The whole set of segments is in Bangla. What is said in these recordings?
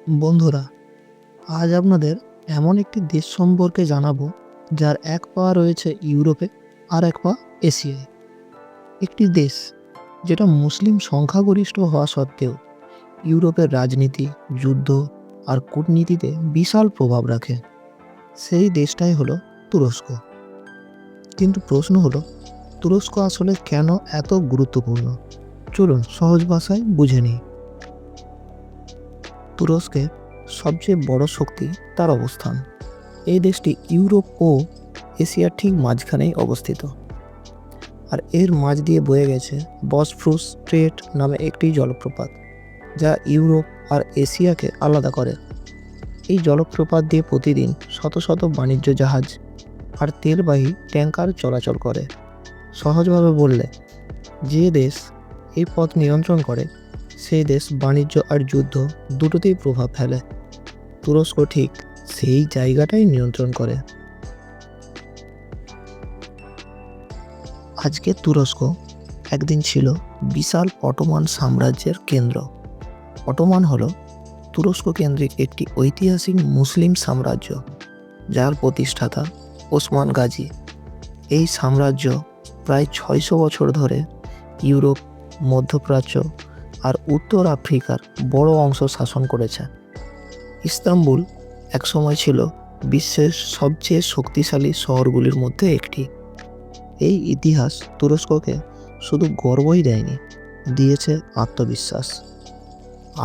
বন্ধুরা, আজ আপনাদের এমন একটি দেশ সম্পর্কে জানাবো যার এক পা রয়েছে ইউরোপে আর এক পা এশিয়ায়। একটি দেশ যেটা মুসলিম সংখ্যাগরিষ্ঠ হওয়া সত্ত্বেও ইউরোপের রাজনীতি, যুদ্ধ আর কূটনীতিতে বিশাল প্রভাব রাখে। সেই দেশটাই হলো তুরস্ক। কিন্তু প্রশ্ন হলো, তুরস্ক আসলে কেন এত গুরুত্বপূর্ণ? চলুন সহজ ভাষায় বুঝে নিই। তুরস্কের সবচেয়ে বড় শক্তি তার অবস্থান। এই দেশটি ইউরোপ ও এশিয়ার ঠিক মাঝখানেই অবস্থিত, আর এর মাঝ দিয়ে বয়ে গেছে বসফোরাস স্ট্রেট নামে একটি জলপ্রপাত, যা ইউরোপ আর এশিয়াকে আলাদা করে। এই জলপ্রপাত দিয়ে প্রতিদিন শত শত বাণিজ্য জাহাজ আর তেলবাহী ট্যাঙ্কার চলাচল করে। সহজভাবে বললে, যে দেশ এই পথ নিয়ন্ত্রণ করে সেই দেশ বাণিজ্য আর যুদ্ধ দুটোতেই প্রভাব ফেলে। তুরস্ক ঠিক সেই জায়গাটাই নিয়ন্ত্রণ করে। আজকে তুরস্ক একদিন ছিল বিশাল অটোমান সাম্রাজ্যের কেন্দ্র। অটোমান হলো তুরস্ক কেন্দ্রিক একটি ঐতিহাসিক মুসলিম সাম্রাজ্য, যার প্রতিষ্ঠাতা ওসমান গাজী। এই সাম্রাজ্য প্রায় 600 বছর ধরে ইউরোপ, মধ্যপ্রাচ্য আর উত্তর আফ্রিকার বড় অংশ শাসন করেছে। ইস্তাম্বুল একসময় ছিল বিশ্বের সবচেয়ে শক্তিশালী শহরগুলির মধ্যে একটি। এই ইতিহাস তুরস্ককে শুধু গর্বই দেয়নি, দিয়েছে আত্মবিশ্বাস।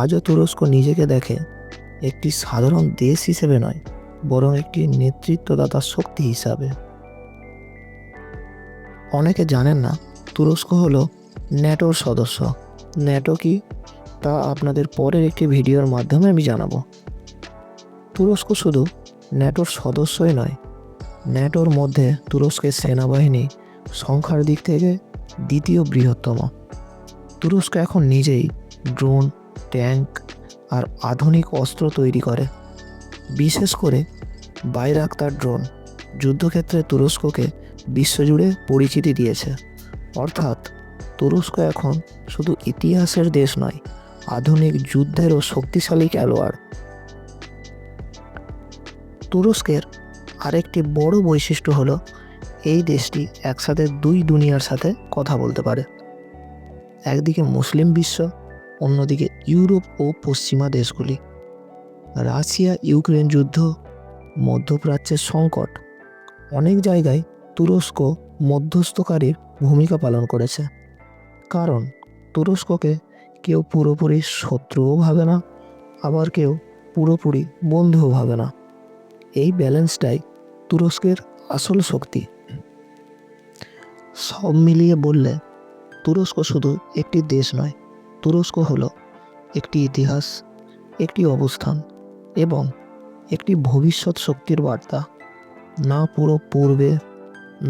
আজও তুরস্ক নিজেকে দেখে একটি সাধারণ দেশ হিসেবে নয়, বরং একটি নেতৃত্বদাতা শক্তি হিসাবে। অনেকে জানেন না, তুরস্ক হলো ন্যাটোর সদস্য। ন্যাটো কি, তা আপনাদের পরের একটি ভিডিওর মাধ্যমে আমি জানাবো। তুরস্ক শুধু ন্যাটোর সদস্যই নয়, ন্যাটোর মধ্যে তুরস্কের সেনাবাহিনী সংখ্যার দিক থেকে দ্বিতীয় বৃহত্তম। তুরস্ক এখন নিজেই ড্রোন, ট্যাঙ্ক আর আধুনিক অস্ত্র তৈরি করে। বিশেষ করে বাইরাক্তার ড্রোন যুদ্ধক্ষেত্রে তুরস্ককে বিশ্বজুড়ে পরিচিতি দিয়েছে। অর্থাৎ তুরস্ক এখন শুধু ইতিহাসের দেশ নয়, আধুনিক যুদ্ধেরও শক্তিশালী খেলোয়াড়। তুরস্কের আরেকটি বড় বৈশিষ্ট্য হলো, এই দেশটি একসাথে দুই দুনিয়ার সাথে কথা বলতে পারে। একদিকে মুসলিম বিশ্ব, অন্যদিকে ইউরোপ ও পশ্চিমা দেশগুলি। রাশিয়া ইউক্রেন যুদ্ধ, মধ্যপ্রাচ্যের সংকট, অনেক জায়গায় তুরস্ক মধ্যস্থকারীর ভূমিকা পালন করেছে। কারণ তুরস্ককে কেউ পুরোপুরি শত্রুও ভাবে না, আবার কেউ পুরোপুরি বন্ধুও ভাবে না। এই ব্যালেন্সটাই তুরস্কের আসল শক্তি। সব মিলিয়ে বললে, তুরস্ক শুধু একটি দেশ নয়, তুরস্ক হলো একটি ইতিহাস, একটি অবস্থান এবং একটি ভবিষ্যৎ শক্তির বার্তা। না পুরো পূর্বে,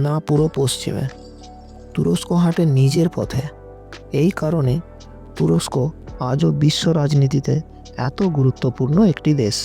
না পুরো পশ্চিমে, তুরস্ক হাঁটে নিজের পথে। এই কারণে তুরস্ক আজও বিশ্ব রাজনীতিতে এত গুরুত্বপূর্ণ একটি দেশ।